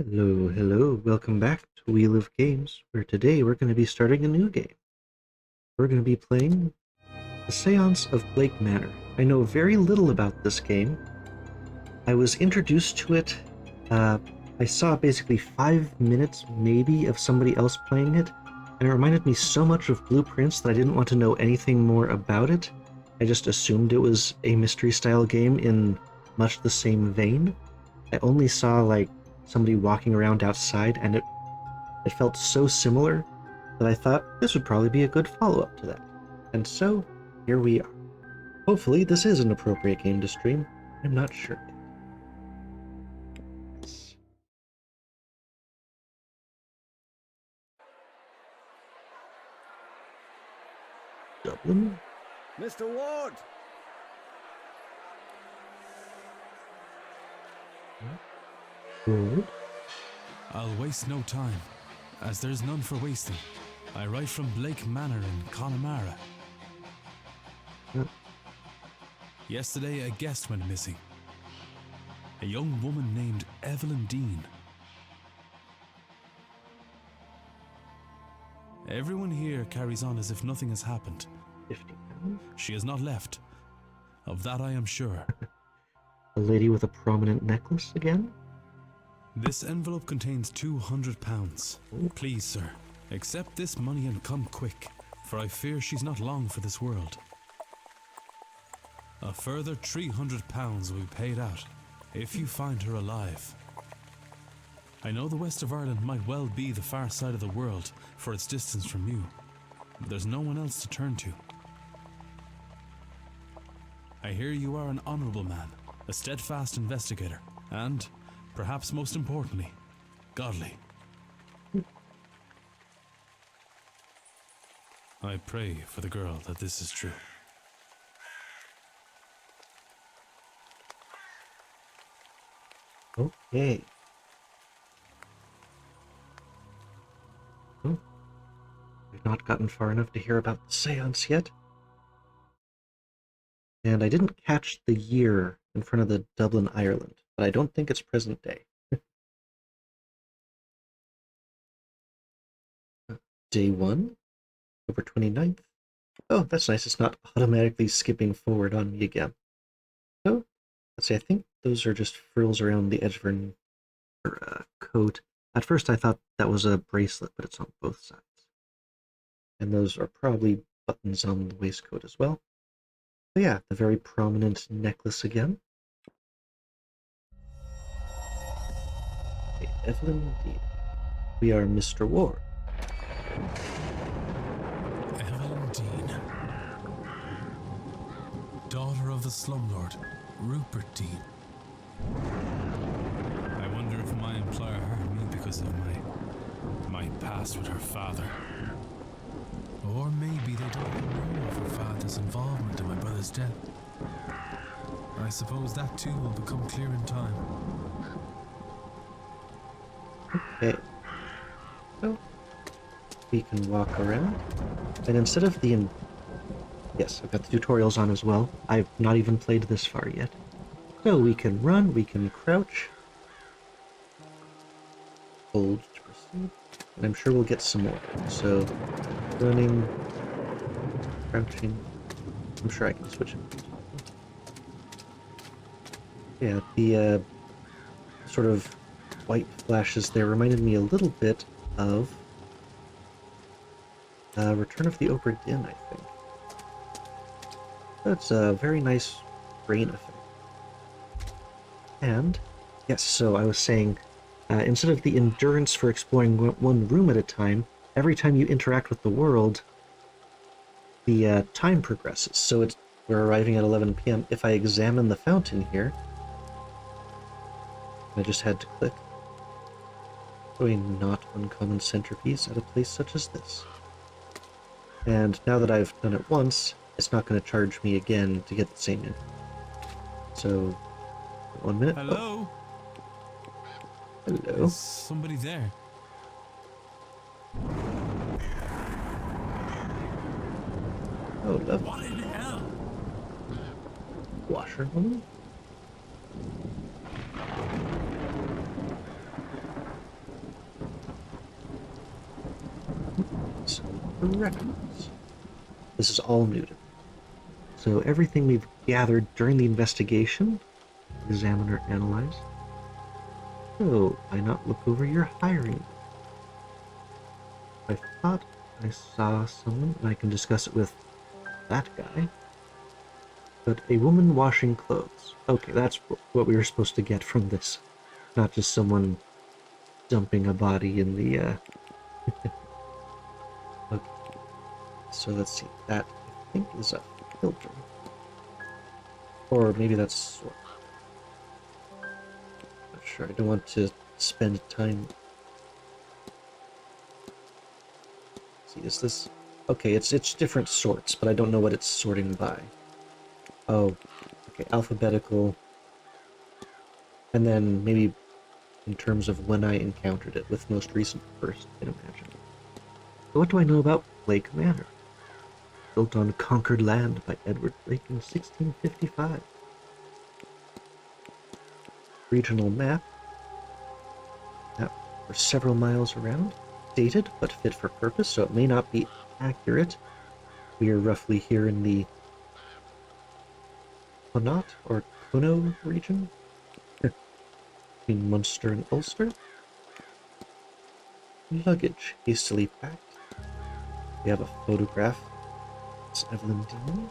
Hello, hello, welcome back to Wheel of Games, where today we're going to be starting a new game. We're going to be playing The Séance of Blake Manor. I know very little about this game. I was introduced to it, I saw basically 5 minutes maybe of somebody else playing it, and it reminded me so much of Blueprints that I didn't want to know anything more about it. I just assumed it was a mystery-style game in much the same vein. I only saw, somebody walking around outside, and it felt so similar that I thought this would probably be a good follow-up to that. And so, here we are. Hopefully, this is an appropriate game to stream. I'm not sure. Yes. Dublin? Mr. Ward! Good. I'll waste no time, as there's none for wasting. I write from Blake Manor in Connemara. Yep. Yesterday, a guest went missing. A young woman named Evelyn Dean. Everyone here carries on as if nothing has happened. 50 pounds? She has not left. Of that I am sure. A lady with a prominent necklace again? This envelope contains £200. Ooh. Please, sir, accept this money and come quick, for I fear she's not long for this world. A further £300 will be paid out if you find her alive. I know the west of Ireland might well be the far side of the world for its distance from you, but there's no one else to turn to. I hear you are an honourable man, a steadfast investigator, and, perhaps most importantly, godly. I pray for the girl that this is true. Okay. Oh. We've not gotten far enough to hear about the seance yet. And I didn't catch the year in front of the Dublin, Ireland, but I don't think it's present day. Day 1, October 29th. Oh, that's nice. It's not automatically skipping forward on me again. So, let's see, I think those are just frills around the edge of her coat. At first I thought that was a bracelet, but it's on both sides. And those are probably buttons on the waistcoat as well. So yeah, the very prominent necklace again. Okay, Evelyn Dean. We are Mr. Ward. Evelyn Dean, daughter of the slumlord, Rupert Dean. I wonder if my employer hired me because of my past with her father. Or maybe they don't know of her father's involvement in my brother's death. I suppose that too will become clear in time. Okay. So, we can walk around. And instead of the... Yes, I've got the tutorials on as well. I've not even played this far yet. So we can run, we can crouch. Hold to proceed. And I'm sure we'll get some more. So, running, crouching. I'm sure I can switch it. Yeah, the sort of white flashes there reminded me a little bit of Return of the Obra Dinn, I think. That's a very nice rain effect. And, yes, so I was saying, instead of the endurance for exploring one room at a time, every time you interact with the world, the time progresses. So we're arriving at 11 p.m. If I examine the fountain here, I just had to click. So a not uncommon centerpiece at a place such as this. And now that I've done it once, it's not going to charge me again to get the same info. So, 1 minute. Hello? Oh. Hello. Is somebody there? Oh, lovely. What in hell? Washerwoman? the records. This is all new to me. So everything we've gathered during the investigation, examine or analyze. So why not look over your hiring? I thought I saw someone, and I can discuss it with that guy. But a woman washing clothes. Okay, that's what we were supposed to get from this. Not just someone dumping a body in the, Okay, so let's see. That, I think, is a filter. Or maybe that's sort. Not sure. I don't want to spend time. See, is this... Okay, it's different sorts, but I don't know what it's sorting by. Oh, okay, alphabetical. And then maybe in terms of when I encountered it, with most recent first, I can imagine. So what do I know about Blake Manor? Built on conquered land by Edward Blake in 1655. Regional map. Map for several miles around. Dated, but fit for purpose, so it may not be accurate. We are roughly here in the Connaught or Kuno region, between Munster and Ulster. Luggage hastily packed. We have a photograph. It's Evelyn Dean.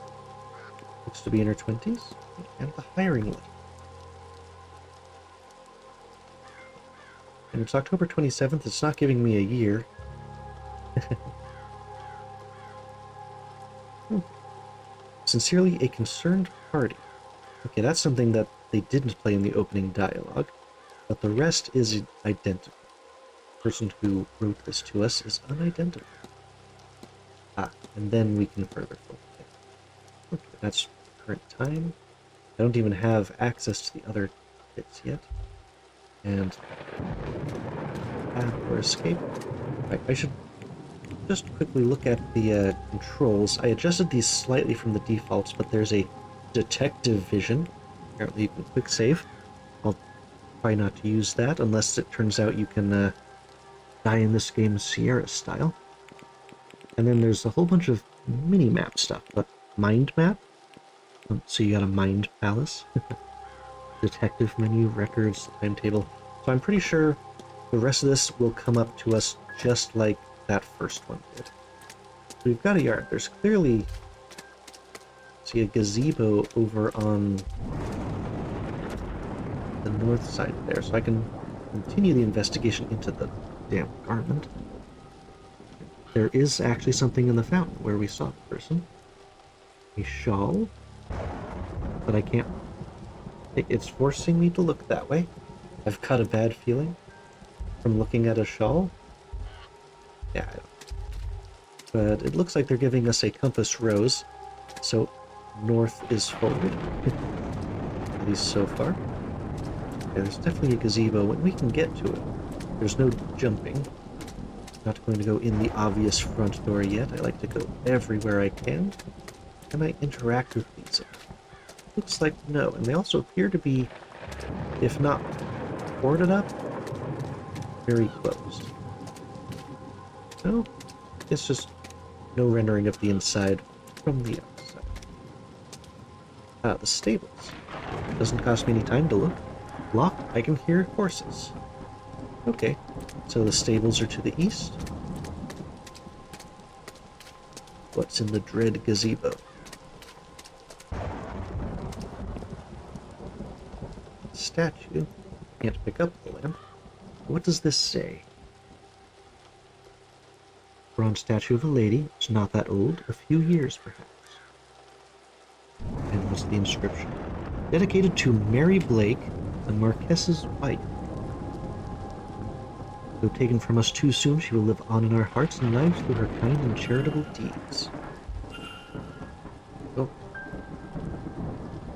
Looks to be in her 20s. And the hiring letter. And it's October 27th. It's not giving me a year. Sincerely, a concerned party. Okay, that's something that they didn't play in the opening dialogue, but the rest is identical. The person who wrote this to us is unidentified. Ah, and then we can further filter. Okay, that's current time. I don't even have access to the other bits yet. And path or escape. I should just quickly look at the controls. I adjusted these slightly from the defaults, but there's a detective vision. Apparently you can quick save. I'll try not to use that unless it turns out you can die in this game Sierra style. And then there's a whole bunch of mini-map stuff, but mind map? So you got a mind palace. Detective menu, records, timetable. So I'm pretty sure the rest of this will come up to us just like that first one did. So we've got a yard. There's clearly, see, a gazebo over on the north side there, so I can continue the investigation into the damn garment. There is actually something in the fountain where we saw the person. A shawl, but I can't. It's forcing me to look that way. I've got a bad feeling from looking at a shawl. Yeah, I don't. But it looks like they're giving us a compass rose, so north is forward, at least so far. Yeah, there's definitely a gazebo when we can get to it. There's no jumping. Not going to go in the obvious front door yet. I like to go everywhere I can. Can I interact with these? Looks like no, and they also appear to be, if not boarded up, very closed. No, it's just no rendering of the inside from the outside. Ah, the stables. Doesn't cost me any time to look. Locked, I can hear horses. Okay, so the stables are to the east. What's in the dread gazebo? Statue. Can't pick up the lamp. What does this say? Bronze statue of a lady. It's not that old. A few years, perhaps. And what's the inscription? Dedicated to Mary Blake, the Marquess's wife. Though taken from us too soon, she will live on in our hearts and lives through her kind and charitable deeds. Oh.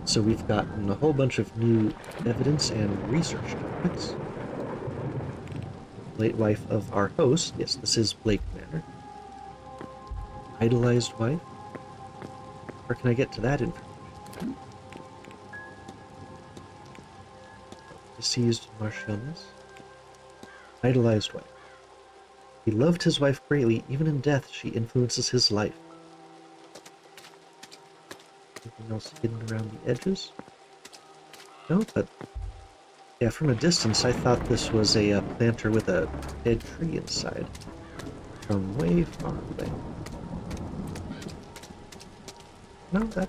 So we've gotten a whole bunch of new evidence and research topics. Late wife of our host. Yes, this is Blake Manor. Idolized wife. Where can I get to that information? Deceased Marchioness. Idolized wife. He loved his wife greatly. Even in death, she influences his life. Anything else hidden around the edges? No, but yeah, from a distance, I thought this was a planter with a dead tree inside. From way far away. No, that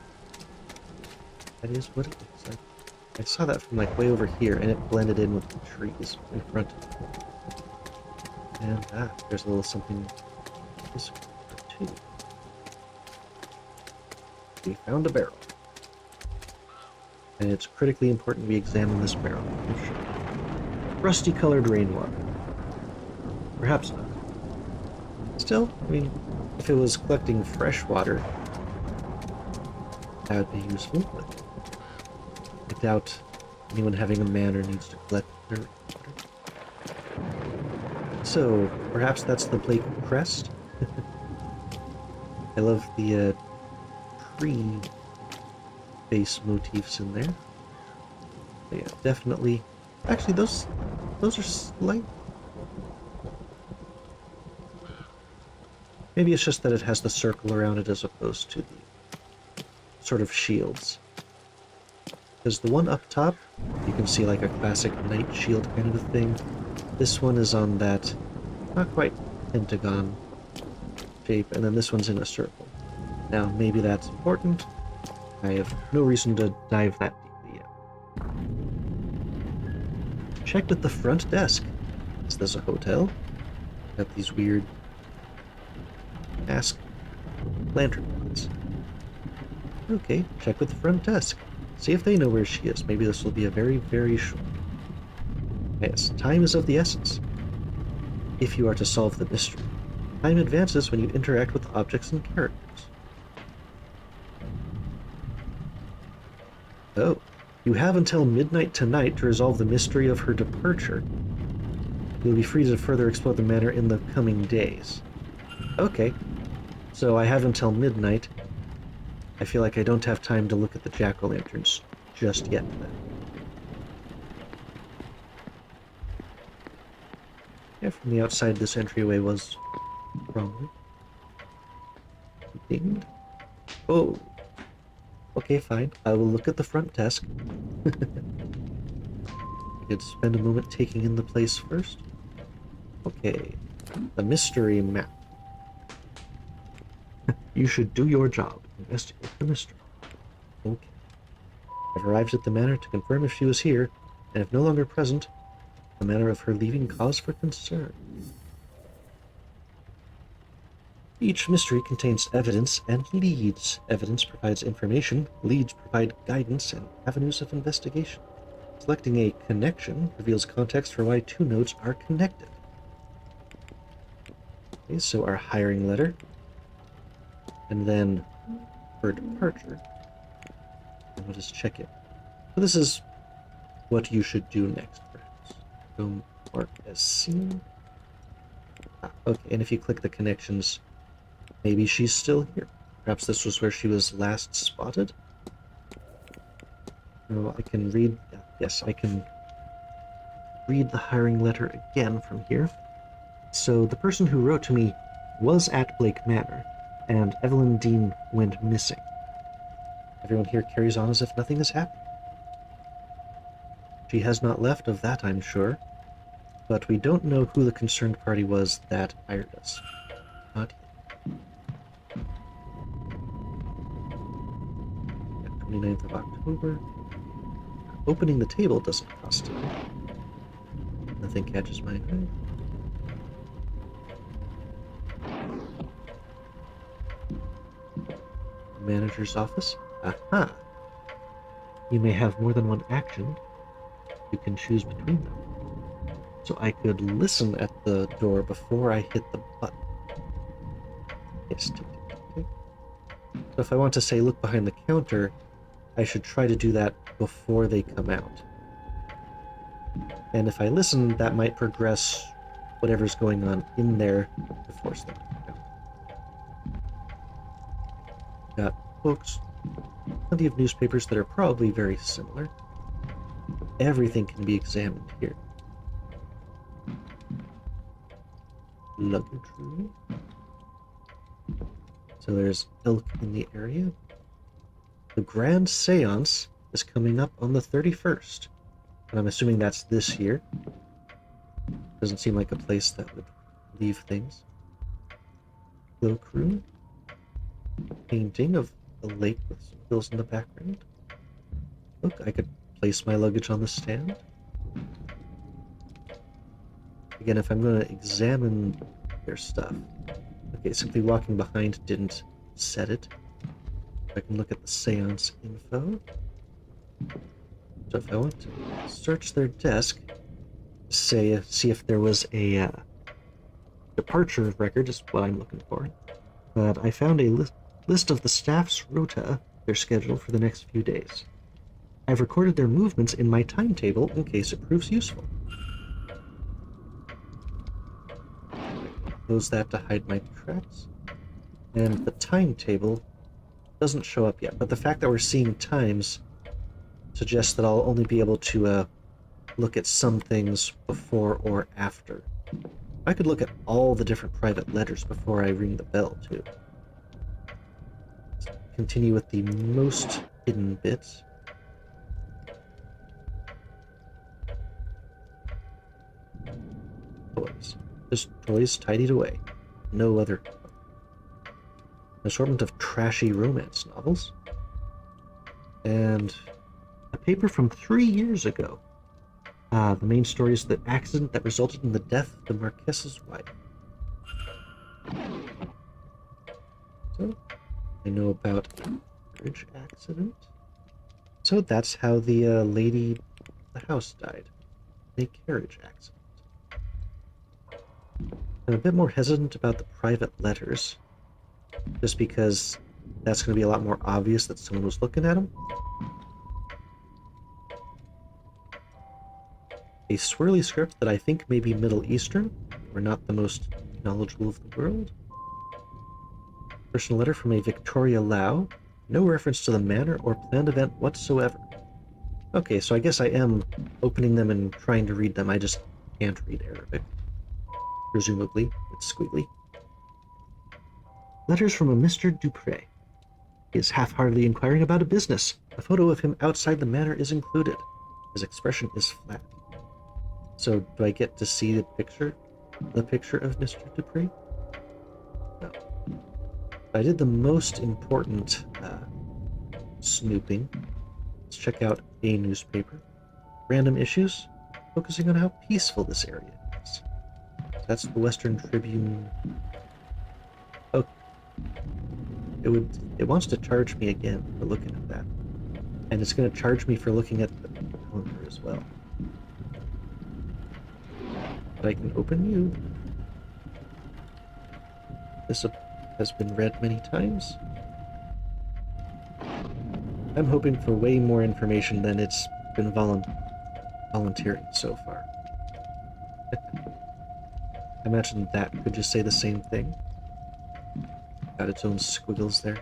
is what it looks like. I saw that from like way over here, and it blended in with the trees in front of me. And there's a little something this too. We found a barrel. And it's critically important we examine this barrel, for sure. Rusty colored rainwater. Perhaps not. Still, I mean, if it was collecting fresh water, that would be useful, but I doubt anyone having a manor needs to collect their water. So, perhaps that's the Blake crest? I love the tree base motifs in there. But yeah, definitely. Actually, those are slight. Maybe it's just that it has the circle around it as opposed to the sort of shields. Because the one up top, you can see like a classic knight shield kind of a thing. This one is on that, not quite pentagon shape, and then this one's in a circle. Now, maybe that's important. I have no reason to dive that deeply yet. Checked at the front desk. Is this a hotel? Got these weird mask lantern ones. Okay, check with the front desk. See if they know where she is. Maybe this will be a very, very short. Yes, time is of the essence. If you are to solve the mystery, time advances when you interact with objects and characters. Oh, you have until midnight tonight to resolve the mystery of her departure. You'll be free to further explore the manor in the coming days. Okay, so I have until midnight. I feel like I don't have time to look at the jack-o'-lanterns just yet, then. Yeah, from the outside, this entryway was wrong. Dinged. Oh. Okay, fine. I will look at the front desk. I could spend a moment taking in the place first. Okay. The mystery map. You should do your job. Investigate the mystery. Okay. I've arrived at the manor to confirm if she was here, and if no longer present, the manner of her leaving cause for concern. Each mystery contains evidence and leads. Evidence provides information, leads provide guidance and avenues of investigation. Selecting a connection reveals context for why two nodes are connected. Okay, so our hiring letter. And then for departure. And we'll just check it. So this is what you should do next, perhaps. Go mark as seen. Okay, and if you click the connections, maybe she's still here. Perhaps this was where she was last spotted. Oh, I can read. Yes, I can read the hiring letter again from here. So the person who wrote to me was at Blake Manor, and Evelyn Dean went missing. Everyone here carries on as if nothing has happened. She has not left, of that I'm sure, but we don't know who the concerned party was that hired us. Not yet. 29th of October. Opening the table doesn't cost you. Nothing catches my eye. Manager's office. Aha! You may have more than one action. You can choose between them. So I could listen at the door before I hit the button. Yes, tick, tick, tick, tick. So if I want to say look behind the counter, I should try to do that before they come out. And if I listen, that might progress whatever's going on in there to force them to come out. Got books, plenty of newspapers that are probably very similar. Everything can be examined here. luggage room. So there's elk in the area. The Grand Séance is coming up on the 31st. And I'm assuming that's this year. Doesn't seem like a place that would leave things. Cloakroom. Painting of a lake with some hills in the background. Look, I could place my luggage on the stand. Again, if I'm going to examine their stuff. Okay, simply walking behind didn't set it. I can look at the seance info. So if I want to search their desk, see if there was a departure record, is what I'm looking for. But I found a list of the staff's rota, their schedule for the next few days. I've recorded their movements in my timetable in case it proves useful. Close that to hide my tracks. And the timetable doesn't show up yet, but the fact that we're seeing times suggests that I'll only be able to look at some things before or after. I could look at all the different private letters before I ring the bell, too. Let's continue with the most hidden bits. Toys. Just toys tidied away. No other. An assortment of trashy romance novels. And a paper from 3 years ago. The main story is the accident that resulted in the death of the Marquess's wife. So, I know about a bridge accident. So that's how the lady in the house died. A carriage accident. I'm a bit more hesitant about the private letters, just because that's going to be a lot more obvious that someone was looking at them. A swirly script that I think may be Middle Eastern. We're not the most knowledgeable of the world. Personal letter from a Victoria Lau. No reference to the manor or planned event whatsoever. Okay, so I guess I am opening them and trying to read them. I just can't read Arabic. Presumably, it's squiggly. Letters from a Mr. Dupre. He is half-heartedly inquiring about a business. A photo of him outside the manor is included. His expression is flat. So, do I get to see the picture? The picture of Mr. Dupree? No. I did the most important snooping. Let's check out a newspaper. Random issues, focusing on how peaceful this area is. That's the Western Tribune. Oh, it wants to charge me again for looking at that. And it's going to charge me for looking at the calendar as well. But I can open you. This has been read many times. I'm hoping for way more information than it's been volunteering so far. I imagine that could just say the same thing. Got its own squiggles there.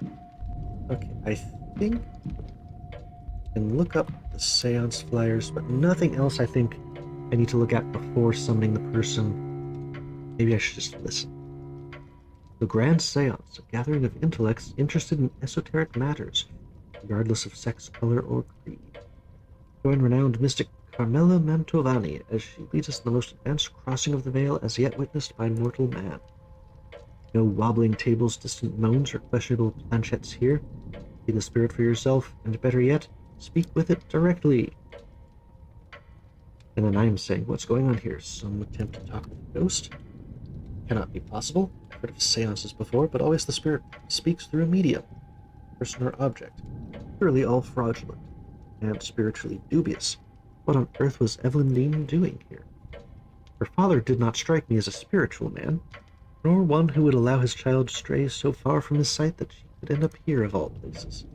Okay, I think I can look up the seance flyers, but nothing else I think I need to look at before summoning the person. Maybe I should just listen. The Grand Séance, a gathering of intellects interested in esoteric matters, regardless of sex, color, or creed. Join renowned mystic Carmela Mantovani as she leads us in the most advanced crossing of the veil as yet witnessed by mortal man. No wobbling tables, distant moans, or questionable planchettes here. See the spirit for yourself, and better yet, speak with it directly. And then I'm saying, what's going on here? Some attempt to talk with a ghost? Cannot be possible. I've heard of seances before, but always the spirit speaks through a medium, person or object. Surely all fraudulent, and spiritually dubious. What on earth was Evelyn Dean doing here? Her father did not strike me as a spiritual man, nor one who would allow his child to stray so far from his sight that she could end up here of all places.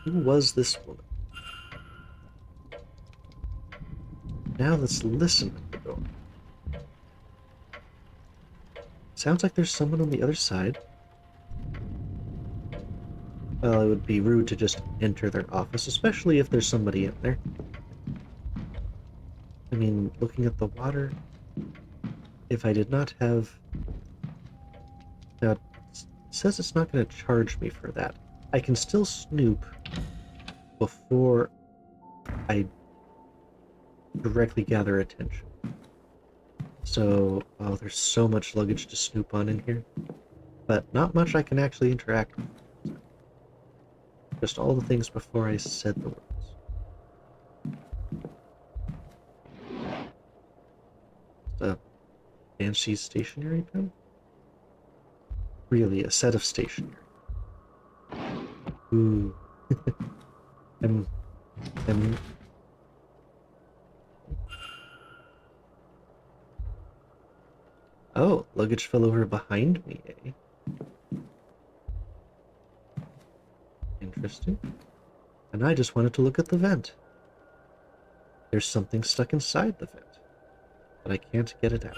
Who was this woman? Now let's listen at the door. Sounds like there's someone on the other side. Well, it would be rude to just enter their office, especially if there's somebody in there. I mean, looking at the water, if I did not have... Now, it says it's not going to charge me for that. I can still snoop before I directly gather attention. So, oh, there's so much luggage to snoop on in here. But not much I can actually interact with. Just all the things before I said the words. A fancy stationery pen? Really, a set of stationery. Ooh. I'm... Oh, luggage fell over behind me, eh? Interesting. And I just wanted to look at the vent. There's something stuck inside the vent, but I can't get it out.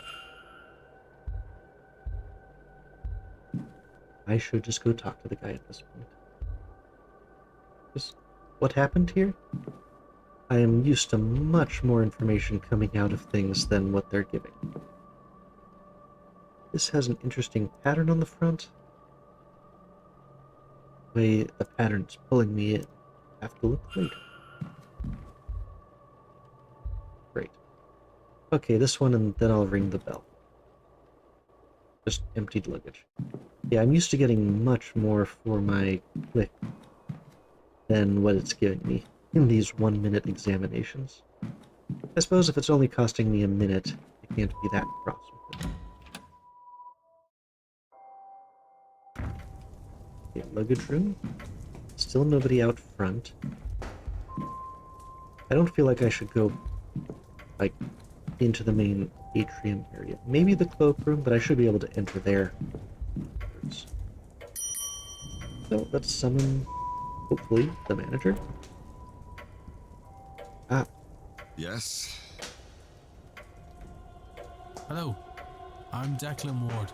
I should just go talk to the guy at this point. Just what happened here? I am used to much more information coming out of things than what they're giving. This has an interesting pattern on the front. The way the pattern's pulling me in. I have to look later. Great. Okay, this one, and then I'll ring the bell. Just emptied luggage. Yeah, I'm used to getting much more for my click than what it's giving me in these 1-minute examinations. I suppose if it's only costing me a minute, I can't be that cross with it. Okay, luggage room. Still nobody out front. I don't feel like I should go, like, into the main atrium area. Maybe the cloakroom, but I should be able to enter there. So let's summon, hopefully, the manager. Ah. Yes? Hello, I'm Declan Ward.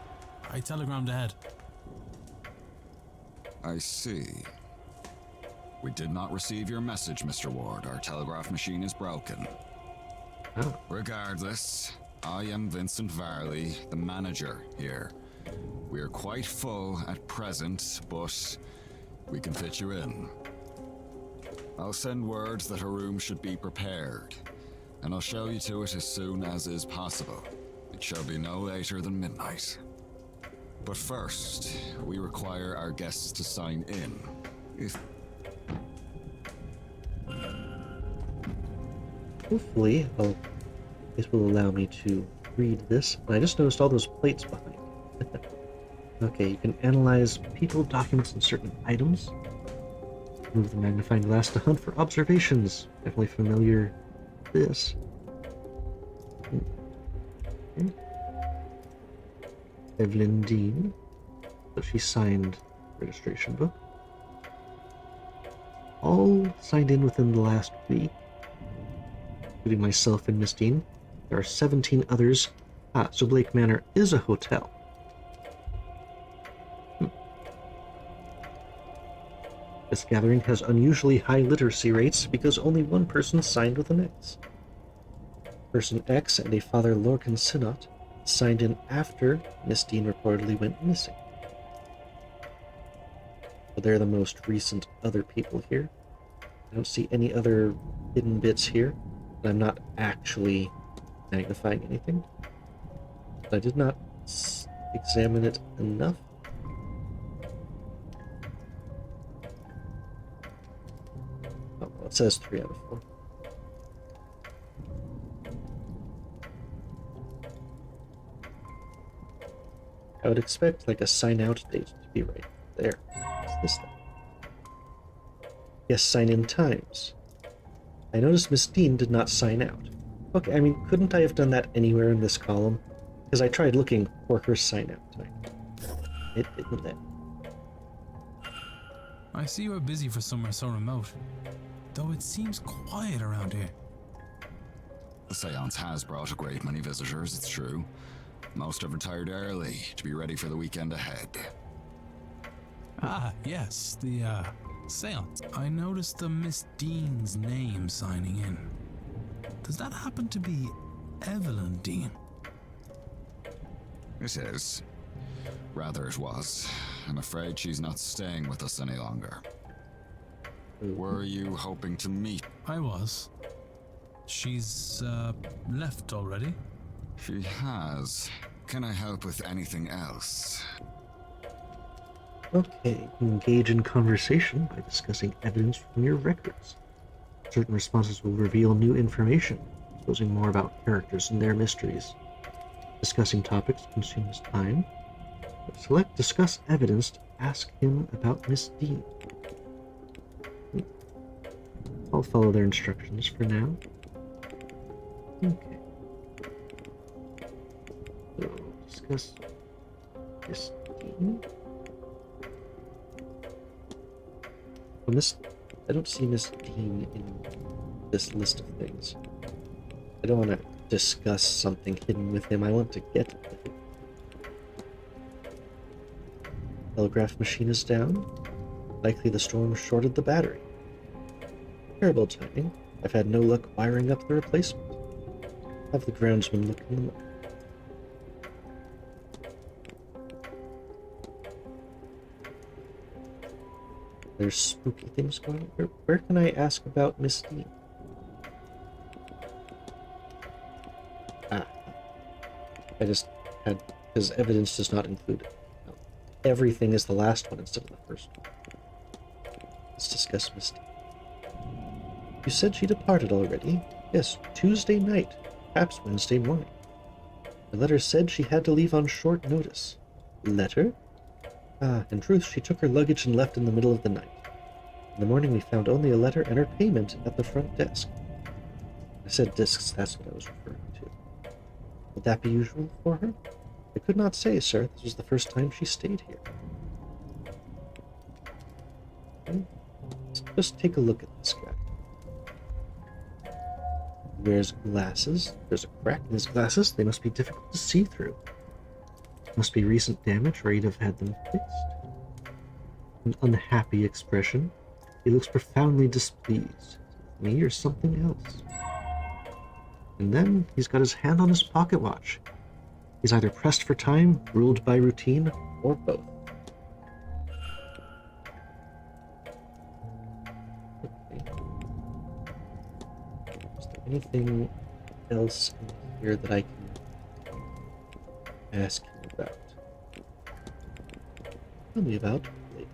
I telegrammed ahead. I see. We did not receive your message, Mr. Ward. Our telegraph machine is broken. Oh. Regardless, I am Vincent Varley, the manager here. We are quite full at present, but we can fit you in. I'll send word that a room should be prepared, and I'll show you to it as soon as is possible. It shall be no later than midnight. But first, we require our guests to sign in. Hopefully, this will allow me to read this. And I just noticed all those plates behind. Okay, you can analyze people, documents, and certain items. Move the magnifying glass to hunt for observations. Definitely familiar with this. Okay. Evelyn Dean. So she signed registration book. All signed in within the last week, including myself and Miss Dean. There are 17 others. So Blake Manor is a hotel. This gathering has unusually high literacy rates because only one person signed with an X. Person X and a Father Lorcan Synod signed in after Miss Dean reportedly went missing. So they're the most recent other people here. I don't see any other hidden bits here, but I'm not actually magnifying anything. But I did not examine it enough. Oh, well, it says 3 out of 4. I would expect like a sign out date to be right there. What's this thing? Yes, sign in times. I noticed Miss Dean did not sign out. Okay, I mean, couldn't I have done that anywhere in this column? Because I tried looking for her sign out time. It didn't then. I see you are busy for somewhere so remote, though it seems quiet around here. The Séance has brought a great many visitors, it's true. Most have retired early to be ready for the weekend ahead. Ah, yes, the, Séance. I noticed the Miss Dean's name signing in. Does that happen to be Evelyn Dean? It is. Rather it was. I'm afraid she's not staying with us any longer. Were you hoping to meet? I was. She's, left already? She has. Can I help with anything else? Okay, engage in conversation by discussing evidence from your records. Certain responses will reveal new information, exposing more about characters and their mysteries. Discussing topics consumes time. But select Discuss Evidence to ask him about Miss Dean. I'll follow their instructions for now. Okay. So, discuss Miss Dean. Well, I don't see Miss Dean in this list of things. I don't want to discuss something hidden with him. I want to get to him. Telegraph machine is down. Likely the storm shorted the battery. Terrible timing. I've had no luck wiring up the replacement. Have the groundsman look in them up. There's spooky things going on. Where can I ask about Miss Dean? I just had, because evidence does not include it. No. Everything is the last one instead of the first one. Let's discuss Miss Dean. You said she departed already? Yes, Tuesday night, perhaps Wednesday morning. The letter said she had to leave on short notice. Letter? Ah, in truth, she took her luggage and left in the middle of the night. In the morning we found only a letter and her payment at the front desk. I said discs, that's what I was referring to. Would that be usual for her? I could not say, sir. This was the first time she stayed here. Okay. Let's just take a look at this guy. He wears glasses. There's a crack in his glasses. They must be difficult to see through. Must be recent damage, or he'd have had them fixed. An unhappy expression. He looks profoundly displeased. Me or something else. And then he's got his hand on his pocket watch. He's either pressed for time, ruled by routine, or both. Okay. Is there anything else in here that I can ask him about? Tell me about Blake.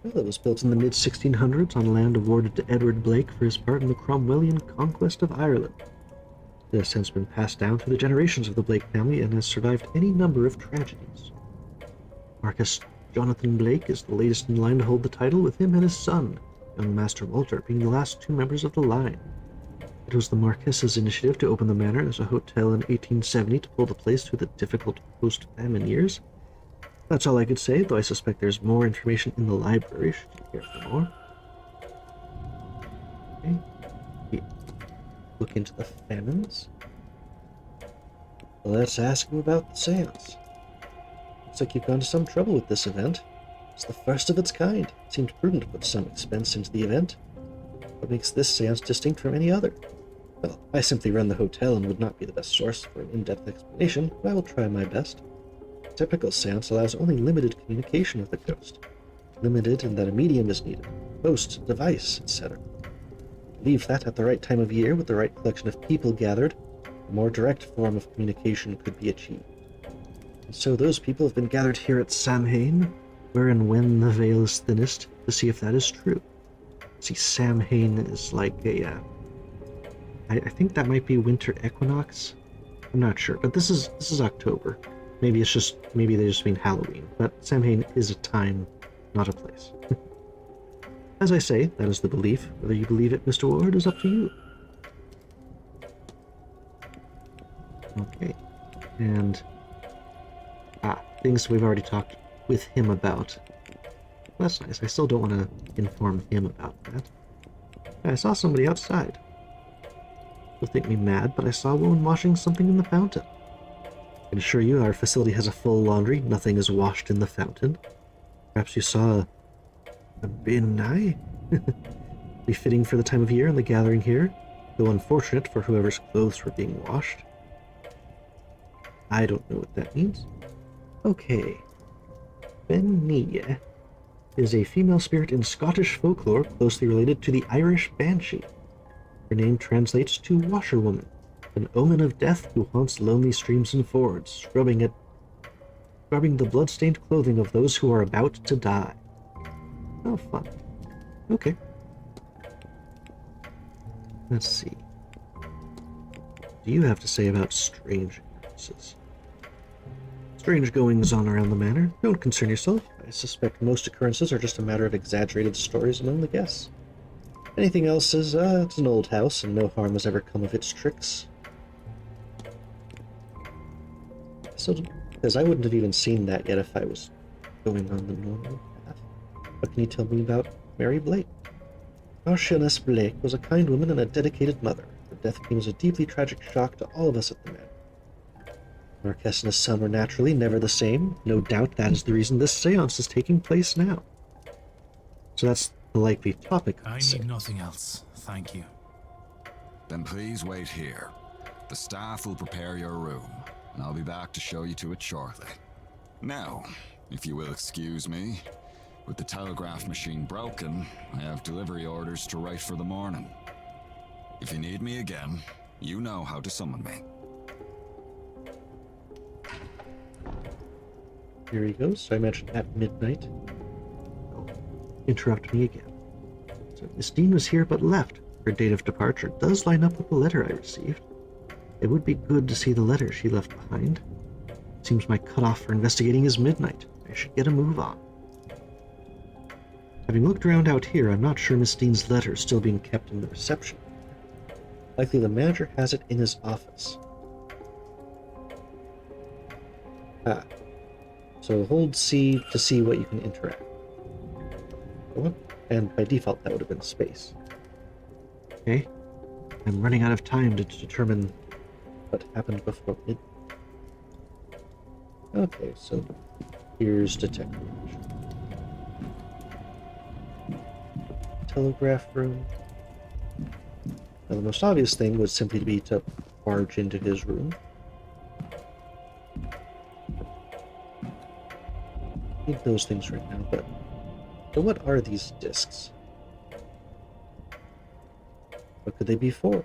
Well, it was built in the mid-1600s on land awarded to Edward Blake for his part in the Cromwellian conquest of Ireland. It has since been passed down through the generations of the Blake family and has survived any number of tragedies. Marcus Jonathan Blake is the latest in line to hold the title, with him and his son, young Master Walter, being the last two members of the line. It was the Marquess's initiative to open the manor as a hotel in 1870 to pull the place through the difficult post-famine years. That's all I could say, though I suspect there's more information in the library, should you care for more. Okay. Look into the famines. Let's ask him about the Séance. Looks like you've gone to some trouble with this event. It's the first of its kind. It seemed prudent to put some expense into the event. What makes this Séance distinct from any other? Well, I simply run the hotel and would not be the best source for an in-depth explanation, but I will try my best. A typical Séance allows only limited communication with the ghost. Limited in that a medium is needed, host, device, etc. I believe that at the right time of year, with the right collection of people gathered, a more direct form of communication could be achieved. And so those people have been gathered here at Samhain, where and when the veil is thinnest, to see if that is true. See, Samhain is like a, I think that might be winter equinox. I'm not sure, but this is October. Maybe they just mean Halloween, but Samhain is a time, not a place. As I say, that is the belief. Whether you believe it, Mr. Ward, is up to you. Okay. And things we've already talked with him about. That's nice. I still don't want to inform him about that. I saw somebody outside. You'll think me mad, but I saw a woman washing something in the fountain. I can assure you our facility has a full laundry. Nothing is washed in the fountain. Perhaps you saw a bin eye? Befitting for the time of year and the gathering here, though unfortunate for whoever's clothes were being washed. I don't know what that means. Okay. Bennie is a female spirit in Scottish folklore closely related to the Irish banshee. Her name translates to washerwoman, an omen of death who haunts lonely streams and fords, scrubbing the blood-stained clothing of those who are about to die. Oh, fun. Okay. Let's see. What do you have to say about strange occurrences? Strange goings-on around the manor. Don't concern yourself. I suspect most occurrences are just a matter of exaggerated stories among the guests. Anything else is, it's an old house, and no harm has ever come of its tricks. So, because I wouldn't have even seen that yet if I was going on the normal path. What can you tell me about Mary Blake? Marchioness Blake was a kind woman and a dedicated mother. Her death came as a deeply tragic shock to all of us at the manor. Marquess and his son were naturally never the same. No doubt that is the reason this seance is taking place now. So that's the likely topic of I the need seance. nothing else, thank you. Then please wait here. The staff will prepare your room, and I'll be back to show you to it shortly. Now, if you will excuse me, with the telegraph machine broken, I have delivery orders to write for the morning. If you need me again, you know how to summon me. Here he goes. So I mentioned at midnight. Oh, interrupt me again. So Miss Dean was here but left. Her date of departure does line up with the letter I received. It would be good to see the letter she left behind. Seems my cutoff for investigating is midnight. I should get a move on. Having looked around out here, I'm not sure Miss Dean's letter is still being kept in the reception. Likely the manager has it in his office. Ah. So hold C to see what you can interact. And by default, that would have been space. Okay. I'm running out of time to determine what happened before midnight. Okay, so here's detective. Telegraph room. Now, the most obvious thing would simply be to barge into his room. Need those things right now, but so what are these discs? What could they be for?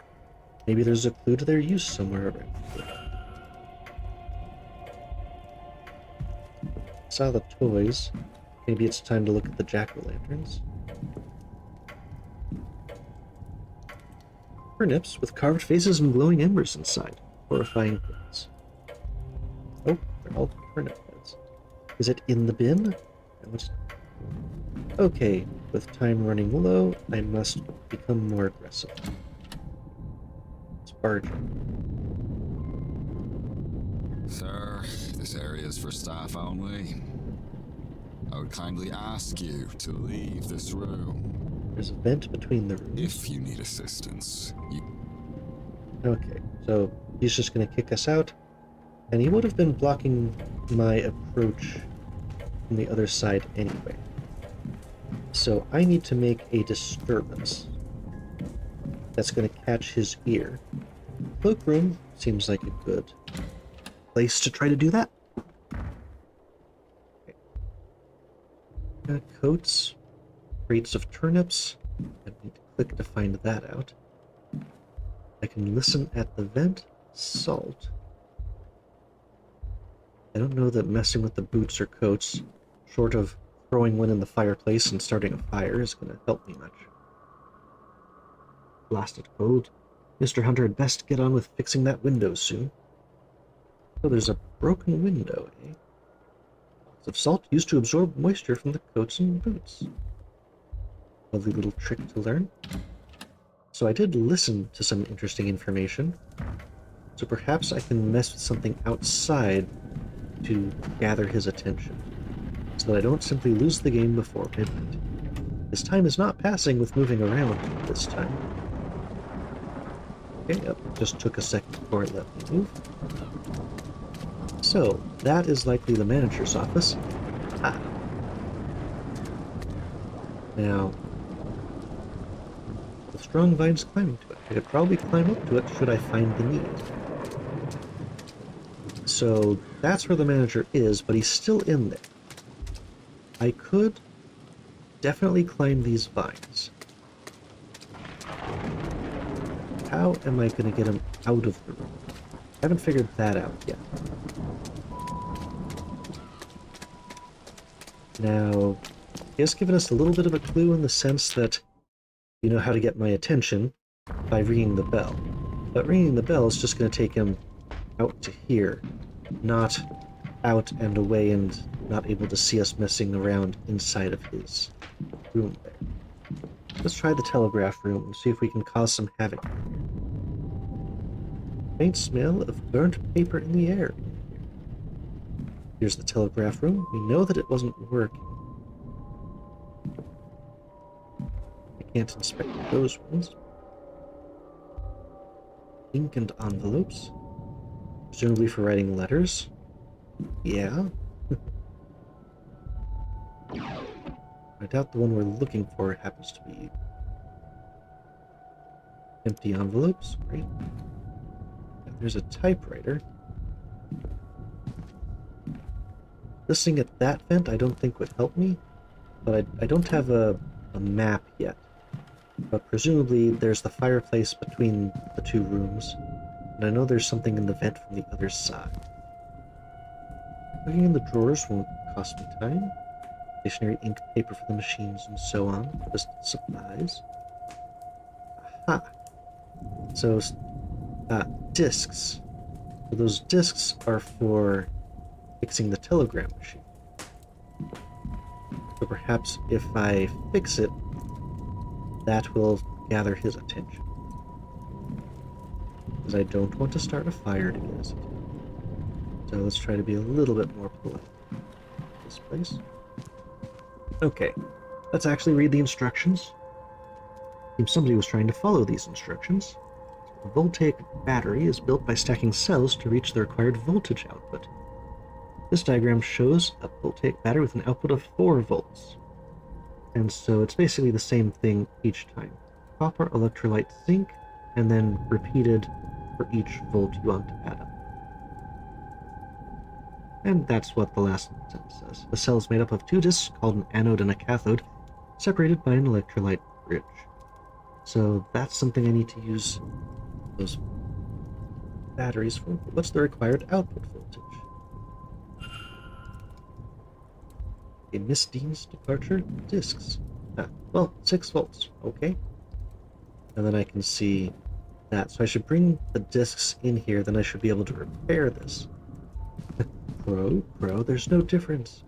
Maybe there's a clue to their use somewhere around here. Saw the toys. Maybe it's time to look at the jack-o'-lanterns. Turnips with carved faces and glowing embers inside. Horrifying things. Oh, they're all turnip heads. Is it in the bin? No, it's not. Okay, with time running low, I must become more aggressive. Let's barge in. Sir, this area is for staff only. I would kindly ask you to leave this room. There's a vent between the rooms. If you need assistance, Okay, so he's just going to kick us out. And he would have been blocking my approach from the other side anyway. So I need to make a disturbance that's going to catch his ear. Cloakroom seems like a good place to try to do that. Okay. Got coats, crates of turnips. I need to click to find that out. I can listen at the vent. Salt. I don't know that messing with the boots or coats, short of throwing one in the fireplace and starting a fire, is going to help me much. Blasted cold. Mr. Hunter had best get on with fixing that window soon. Oh, there's a broken window, eh? Lots of salt used to absorb moisture from the coats and boots. Lovely little trick to learn. So I did listen to some interesting information. So perhaps I can mess with something outside to gather his attention, so that I don't simply lose the game before midnight. His time is not passing with moving around this time. Okay, yep, just took a second before it let me move. So, that is likely the manager's office. Ah. Now, with strong vines climbing to it, I could probably climb up to it should I find the need. So that's where the manager is, but he's still in there. I could definitely climb these vines. How am I going to get him out of the room? I haven't figured that out yet. Now, he has given us a little bit of a clue in the sense that you know how to get my attention by ringing the bell. But ringing the bell is just going to take him out to here, not out and away and not able to see us messing around inside of his room there. Let's try the telegraph room and see if we can cause some havoc. Faint smell of burnt paper in the air. Here's the telegraph room. We know that it wasn't working. I can't inspect those ones. Ink and envelopes. Presumably for writing letters. Yeah. I doubt the one we're looking for happens to be empty envelopes, right? There's a typewriter. Listening at that vent I don't think would help me, but I don't have a map yet. But presumably there's the fireplace between the two rooms, and I know there's something in the vent from the other side. Looking in the drawers won't cost me time. Stationary ink, paper for the machines, and so on. Just supplies. Aha! So, discs. So those discs are for fixing the telegram machine. So perhaps if I fix it, that will gather his attention. Because I don't want to start a fire to get his attention. So let's try to be a little bit more polite. This place. Okay, let's actually read the instructions. Seems somebody was trying to follow these instructions. A voltaic battery is built by stacking cells to reach the required voltage output. This diagram shows a voltaic battery with an output of 4 volts. And so it's basically the same thing each time. Copper, electrolyte, zinc, and then repeated for each volt you want to add up. And that's what the last sentence says. The cell is made up of 2 discs called an anode and a cathode, separated by an electrolyte bridge. So that's something I need to use those batteries for. What's the required output voltage? A Miss Dean's departure discs. Well, 6 volts. Okay. And then I can see that. So I should bring the discs in here, then I should be able to repair this. Pro, there's no difference.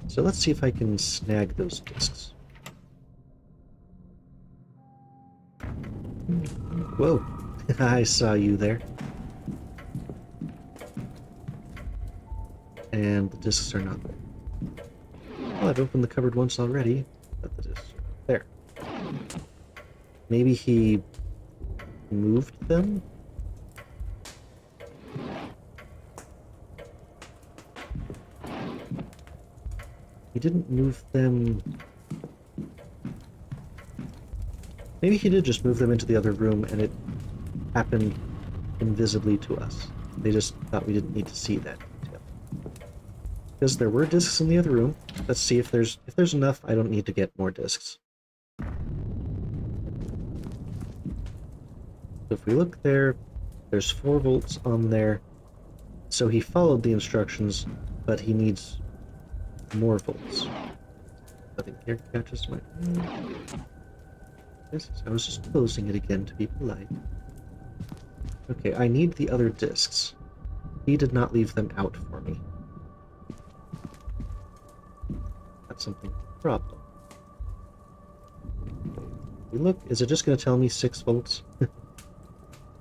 So let's see if I can snag those discs. Whoa, I saw you there. And the discs are not there. Well, I've opened the cupboard once already, but the discs are not there. Maybe he moved them? He didn't move them. Maybe he did just move them into the other room and it happened invisibly to us. They just thought we didn't need to see that detail. Because there were discs in the other room. Let's see if there's enough. I don't need to get more discs. So if we look there, there's 4 volts on there. So he followed the instructions, but he needs more volts. I think here catches my. Yes, I was just closing it again to be polite. Okay, I need the other discs. He did not leave them out for me. That's something of a problem. We look, is it just going to tell me 6 volts?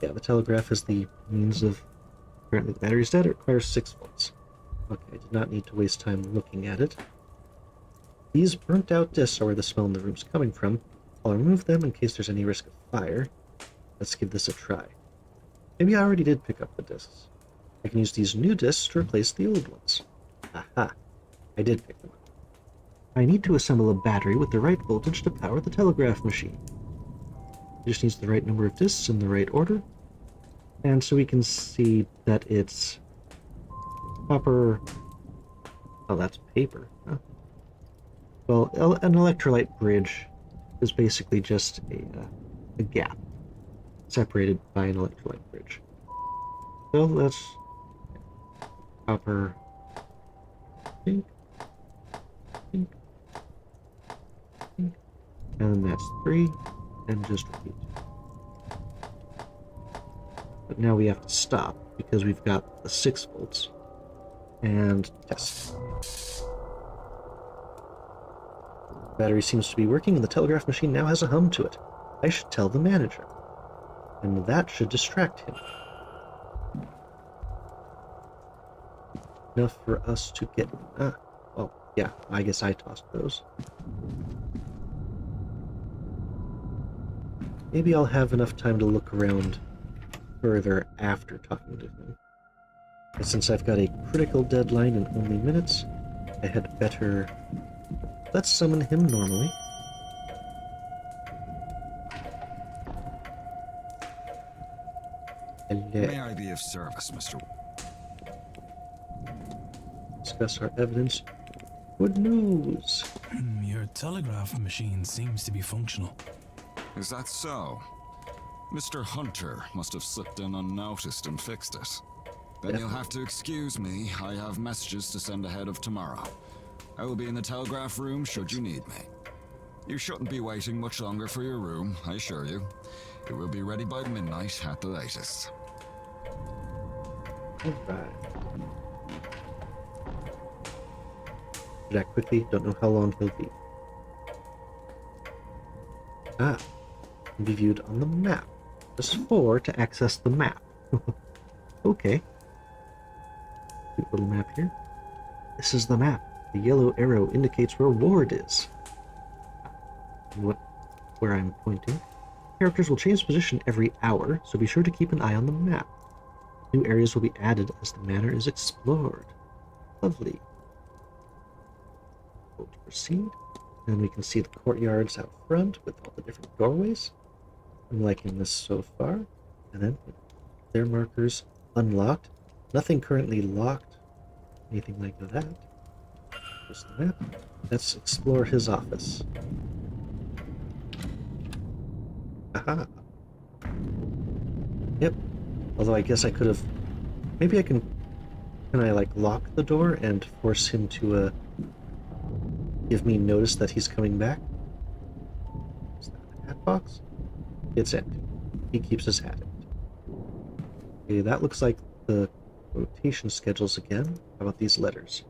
Yeah, the telegraph is the means of. Apparently the battery's dead, it requires 6 volts. Okay, I did not need to waste time looking at it. These burnt out discs are where the smell in the room's coming from. I'll remove them in case there's any risk of fire. Let's give this a try. Maybe I already did pick up the discs. I can use these new discs to replace the old ones. Aha! I did pick them up. I need to assemble a battery with the right voltage to power the telegraph machine. It just needs the right number of discs in the right order. And so we can see that it's copper. Oh, that's paper. Huh? Well, an electrolyte bridge is basically just a gap separated by an electrolyte bridge. So let's copper. Think, think, think. And that's 3, and just repeat. But now we have to stop because we've got the 6 volts. And test. The battery seems to be working, and the telegraph machine now has a hum to it. I should tell the manager. And that should distract him. Enough for us to get... well, yeah, I guess I tossed those. Maybe I'll have enough time to look around further after talking to him. But since I've got a critical deadline in only minutes, I had better... Let's summon him normally. May I be of service, Mr. Discuss our evidence. Good news. Your telegraph machine seems to be functional. Is that so? Mr. Hunter must have slipped in unnoticed and fixed it. Then you'll have to excuse me. I have messages to send ahead of tomorrow. I will be in the telegraph room should you need me. You shouldn't be waiting much longer for your room, I assure you. It will be ready by midnight at the latest. Alright. Do that quickly. Don't know how long he'll be. Can be viewed on the map. Press 4 to access the map. Okay. Cute little map here. This is the map. The yellow arrow indicates where Ward is. Where I'm pointing. Characters will change position every hour, so be sure to keep an eye on the map. New areas will be added as the manor is explored. Lovely. We'll proceed. And we can see the courtyards out front with all the different doorways. I'm liking this so far. And then their markers unlocked. Nothing currently locked. Anything like that. Just the map. Let's explore his office. Aha. Yep. Although I guess I could have... Maybe I can... Can I, like, lock the door and force him to, give me notice that he's coming back? Is that a hat box? It's empty. He keeps his hat empty. Okay, that looks like the rotation schedules again. How about these letters?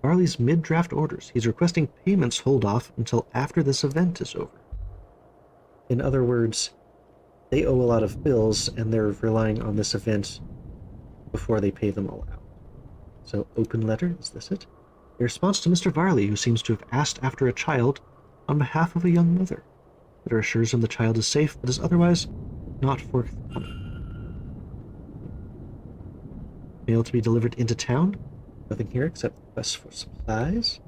Barley's mid-draft orders. He's requesting payments hold off until after this event is over. In other words, they owe a lot of bills, and they're relying on this event before they pay them all out. So, open letter, is this it? A response to Mr. Varley, who seems to have asked after a child on behalf of a young mother. Letter assures him the child is safe, but is otherwise not forthcoming. Mail to be delivered into town. Nothing here except requests for supplies.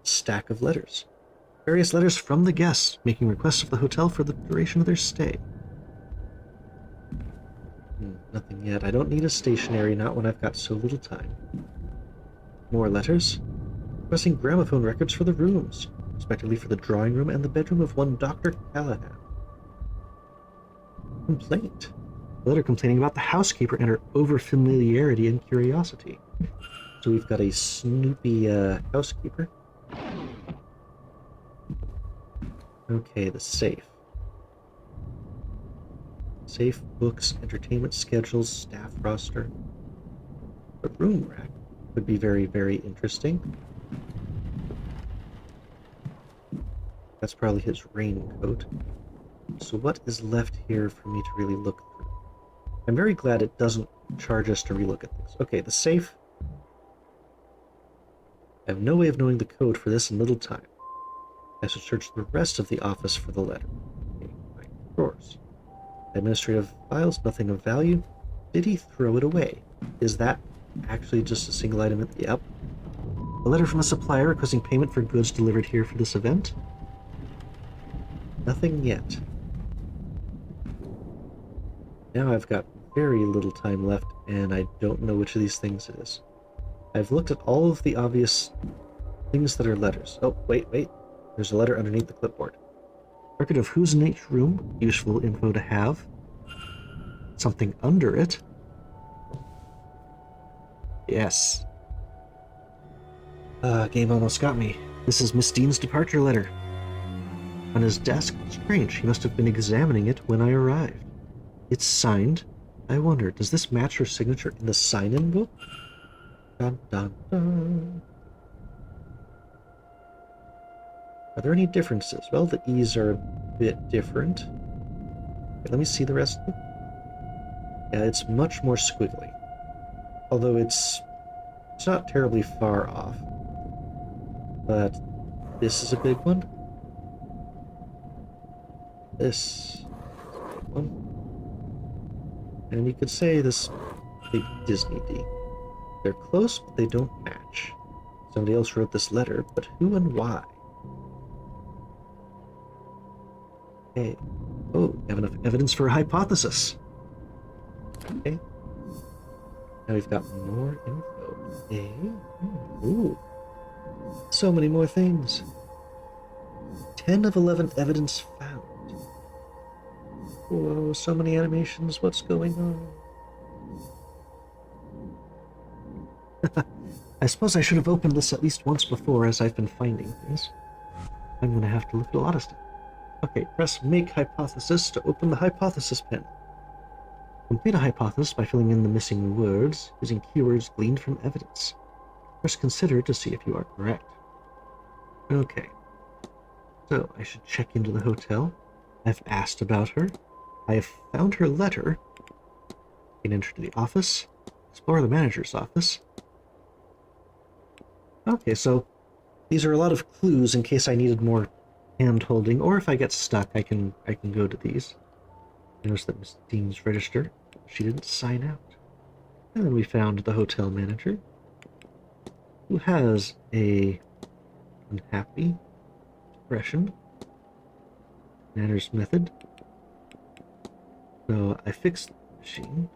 Stack of letters. Various letters from the guests, making requests of the hotel for the duration of their stay. Nothing yet. I don't need a stationery, not when I've got so little time. More letters. Requesting gramophone records for the rooms, respectively for the drawing room and the bedroom of one Dr. Callahan. Complaint. A letter complaining about the housekeeper and her over-familiarity and curiosity. So we've got a snoopy housekeeper. Okay, the safe. Safe, books, entertainment schedules, staff roster. The room rack would be very, very interesting. That's probably his raincoat. So what is left here for me to really look through? I'm very glad it doesn't charge us to relook at things. Okay, the safe. I have no way of knowing the code for this in little time. I should search the rest of the office for the letter. Okay, my drawers. Administrative files, nothing of value. Did he throw it away? Is that actually just a single item? Yep. A letter from a supplier requesting payment for goods delivered here for this event. Nothing yet. Now I've got very little time left, and I don't know which of these things it is. I've looked at all of the obvious things that are letters. Oh, wait. There's a letter underneath the clipboard. Record of who's in each room. Useful info to have. Something under it. Yes. Game almost got me. This is Miss Dean's departure letter. On his desk, strange, he must have been examining it when I arrived. It's signed. I wonder, does this match her signature in the sign-in book? Dun dun dun. Are there any differences? Well, the E's are a bit different. Okay, let me see the rest of it. Yeah, it's much more squiggly. Although it's not terribly far off. But this is a big one. This is a big one. And you could say this big Disney D. They're close, but they don't match. Somebody else wrote this letter, but who and why? Okay. Oh, we have enough evidence for a hypothesis. Okay. Now we've got more info. Okay. Ooh. So many more things. 10 of 11 evidence found. Whoa, so many animations. What's going on? I suppose I should have opened this at least once before, as I've been finding things. I'm gonna have to look at a lot of stuff. Okay, press Make Hypothesis to open the hypothesis pen. Complete a hypothesis by filling in the missing words using keywords gleaned from evidence. Press Consider to see if you are correct. Okay. So, I should check into the hotel. I've asked about her. I have found her letter. I can enter to the office. Explore the manager's office. Okay, so these are a lot of clues in case I needed more hand-holding, or if I get stuck, I can go to these. Notice that Miss Dean's register. She didn't sign out. And then we found the hotel manager, who has a unhappy expression. Manners method. So I fixed the machine.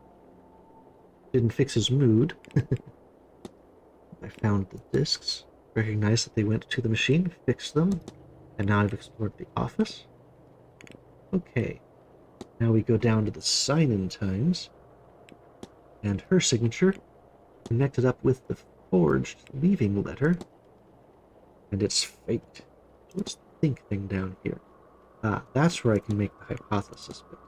Didn't fix his mood. I found the discs, recognized that they went to the machine, fixed them, and now I've explored the office. Okay, now we go down to the sign-in times, and her signature connected up with the forged leaving letter, and it's faked. What's the think thing down here? Ah, that's where I can make the hypothesis bit.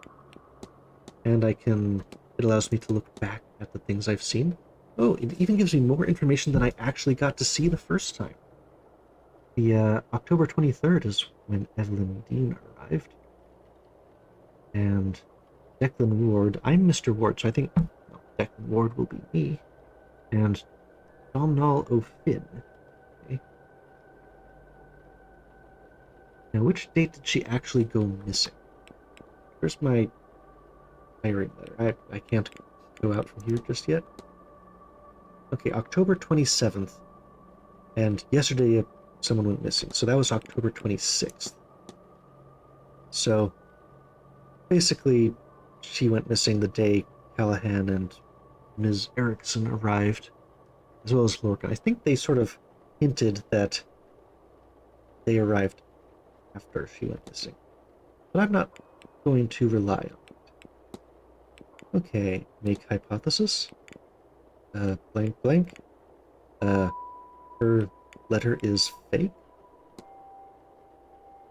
And it allows me to look back at the things I've seen. Oh, it even gives me more information than I actually got to see the first time. The October 23rd is when Evelyn Dean arrived. And Declan Ward, I'm Mr. Ward, so I think Declan Ward will be me. And Domhnall O'Finn. Okay. Now, which date did she actually go missing? Where's my hiring letter? I can't go out from here just yet. Okay, October 27th. And yesterday someone went missing, so that was October 26th. So basically, she went missing the day Callahan and Ms. Erickson arrived, as well as Lorca. I think they sort of hinted that they arrived after she went missing. But I'm not going to rely on it. Okay, make hypothesis. Blank blank. Her letter is fake.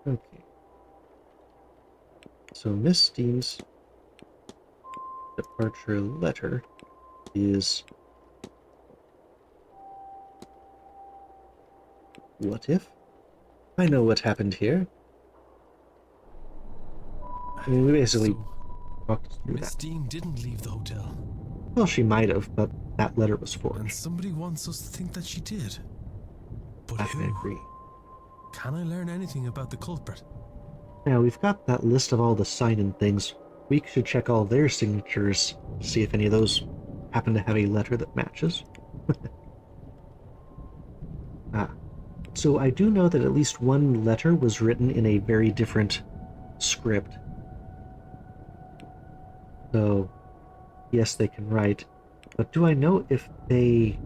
Okay. So Miss Dean's departure letter is... What if? I know what happened here. I mean, we basically walked us through Miss that. Dean didn't leave the hotel. Well, she might have, but that letter was And forged. somebody wants us to think that she did. But I who? agree. Can I learn anything about the culprit? Now, we've got that list of all the sign-in things. We should check all their signatures, see if any of those happen to have a letter that matches. So I do know that at least one letter was written in a very different script. So, yes, they can write. But do I know if they...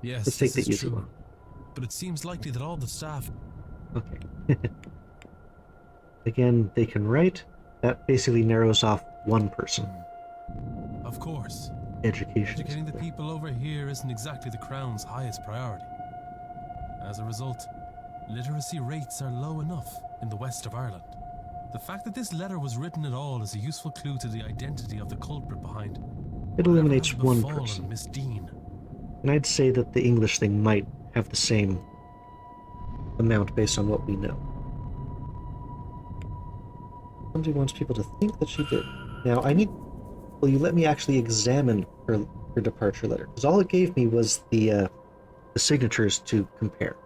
Yes, Let's take this the is easy true. one. But it seems likely that all the staff... Okay. Again, they can write. That basically narrows off one person. Of course. Education. Educating the people over here isn't exactly the Crown's highest priority. As a result, literacy rates are low enough in the west of Ireland. The fact that this letter was written at all is a useful clue to the identity of the culprit behind It whatever eliminates has one befallen person. Miss Dean. And I'd say that the English thing might have the same amount based on what we know. Somebody wants people to think that she did. Now, I need... Will you let me actually examine her departure letter? Because all it gave me was the signatures to compare.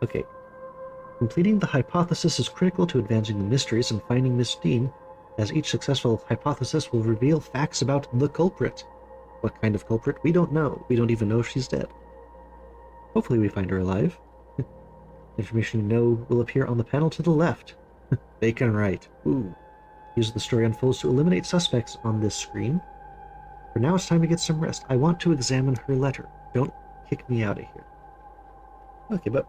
Okay. Completing the hypothesis is critical to advancing the mysteries and finding Miss Dean, as each successful hypothesis will reveal facts about the culprit. What kind of culprit? We don't know. We don't even know if she's dead. Hopefully we find her alive. Information you know will appear on the panel to the left. They can write. Ooh. Use the story unfolds to eliminate suspects on this screen. For now, it's time to get some rest. I want to examine her letter. Don't kick me out of here. Okay, but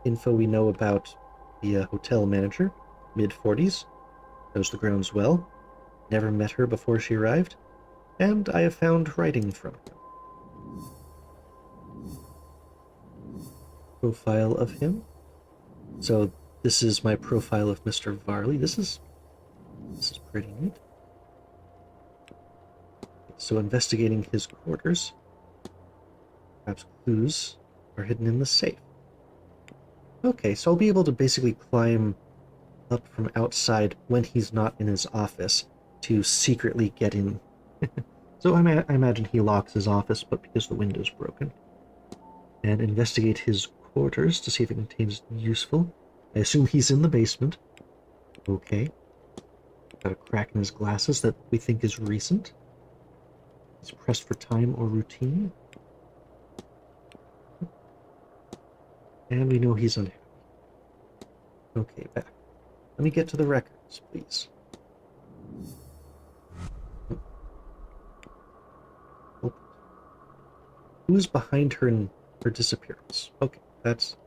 info we know about the hotel manager, mid-40s, knows the grounds well, never met her before she arrived, and I have found writing from her. Profile of him. So this is my profile of Mr. Varley. This is pretty neat. So investigating his quarters. Perhaps clues are hidden in the safe. Okay, so I'll be able to basically climb up from outside when he's not in his office to secretly get in. So I imagine he locks his office, but because the window's broken. And investigate his quarters to see if it contains useful. I assume he's in the basement. Okay. Got a crack in his glasses that we think is recent. He's pressed for time or routine. And we know he's unhappy. Okay, back. Let me get to the records, please. Oh. Who's behind her in her disappearance? Okay, that's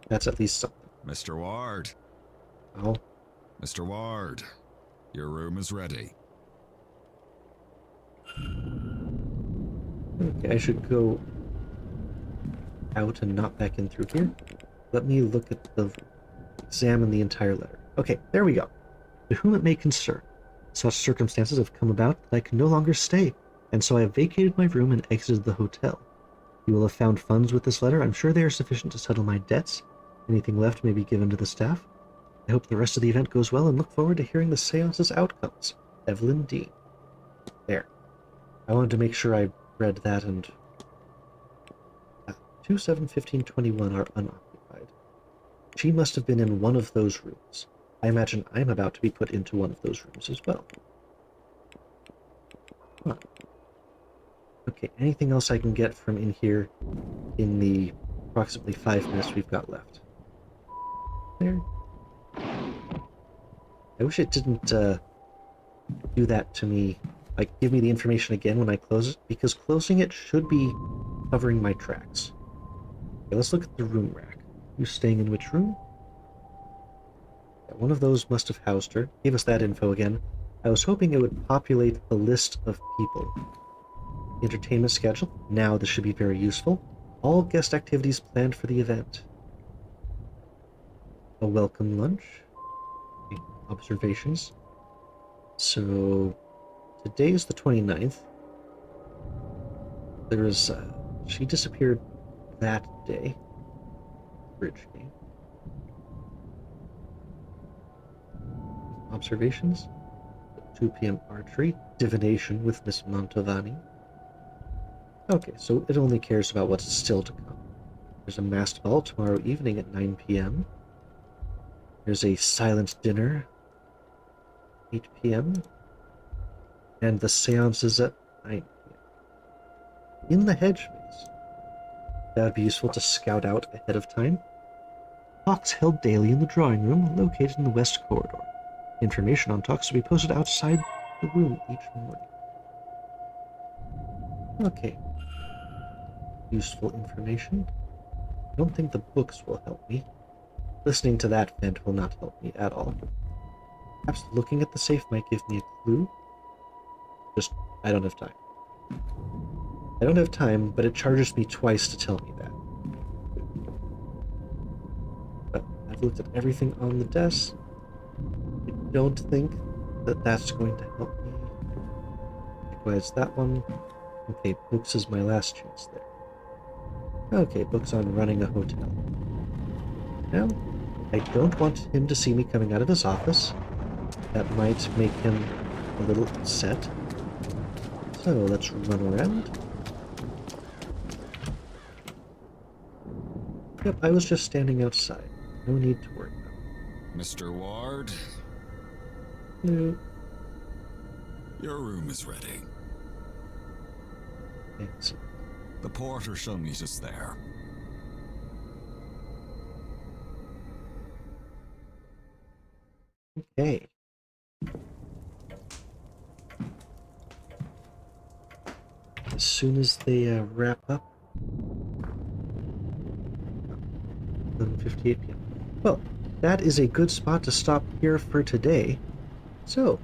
at least something. Mr. Ward. Oh, Mr. Ward, your room is ready. okay, I should go out and not back in through here. Let me look at examine the entire letter. Okay, there we go. To whom it may concern. Such circumstances have come about that I can no longer stay, and so I have vacated my room and exited the hotel. You will have found funds with this letter. I'm sure they are sufficient to settle my debts. Anything left may be given to the staff. I hope the rest of the event goes well and look forward to hearing the seance's outcomes. Evelyn Dean. There. I wanted to make sure I read that, and 2, 7, 15, 21 are unoccupied. She must have been in one of those rooms. I imagine I'm about to be put into one of those rooms as well. Huh. Okay, anything else I can get from in here in the approximately 5 minutes we've got left? There. I wish it didn't do that to me. Like, give me the information again when I close it, because closing it should be covering my tracks. Okay, let's look at the room rack. Who's staying in which room? Yeah, one of those must have housed her. Give us that info again. I was hoping it would populate the list of people. Entertainment schedule. Now this should be very useful. All guest activities planned for the event. A welcome lunch. Okay, observations. So today is the 29th. There was she disappeared that day. Bridge game. Observations. 2 p.m. archery. Divination with Miss Mantovani. Okay, so it only cares about what's still to come. There's a masked ball tomorrow evening at 9 p.m. There's a silent dinner, 8 p.m. And the seance is at 9 p.m. In the hedge maze. That would be useful to scout out ahead of time. Talks held daily in the drawing room, located in the west corridor. Information on talks will be posted outside the room each morning. Okay. Useful information. I don't think the books will help me. Listening to that vent will not help me at all. Perhaps looking at the safe might give me a clue. Just, I don't have time. I don't have time, but it charges me twice to tell me that. But I've looked at everything on the desk. I don't think that that's going to help me. Likewise, that one. Okay, books is my last chance there. Okay, books on running a hotel. Now, I don't want him to see me coming out of his office. That might make him a little upset. So let's run around. Yep, I was just standing outside. No need to worry about it. Mr. Ward, No, your room is ready. thanks. The porter shall meet us there. Okay. As soon as they wrap up, 11:58 p.m. Well, that is a good spot to stop here for today. So,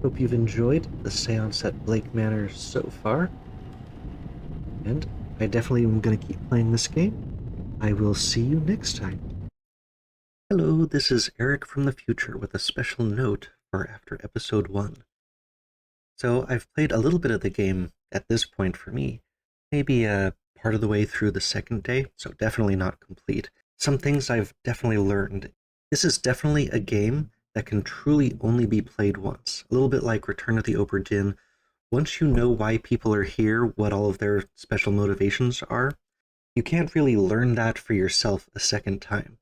hope you've enjoyed the seance at Blake Manor so far. And I definitely am going to keep playing this game. I will see you next time. Hello, this is Eric from the future with a special note for after episode 1. So I've played a little bit of the game at this point for me, maybe part of the way through the second day, so definitely not complete. Some things I've definitely learned. This is definitely a game that can truly only be played once, a little bit like Return of the Obra Dinn. Once you know why people are here, what all of their special motivations are, you can't really learn that for yourself a second time.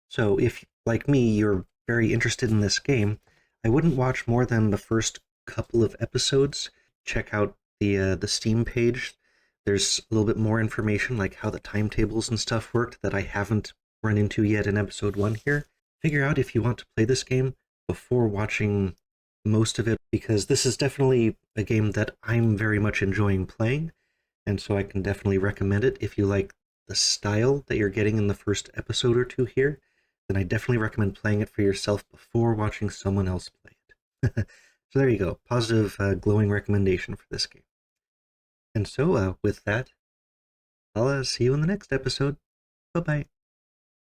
So if, like me, you're very interested in this game, I wouldn't watch more than the first couple of episodes. Check out the Steam page. There's a little bit more information, like how the timetables and stuff worked that I haven't run into yet in episode 1 here. Figure out if you want to play this game before watching most of it, because this is definitely a game that I'm very much enjoying playing, and so I can definitely recommend it. If you like the style that you're getting in the first episode or two here, then I definitely recommend playing it for yourself before watching someone else play it. So there you go, positive, glowing recommendation for this game. And so, with that, I'll see you in the next episode. Bye-bye.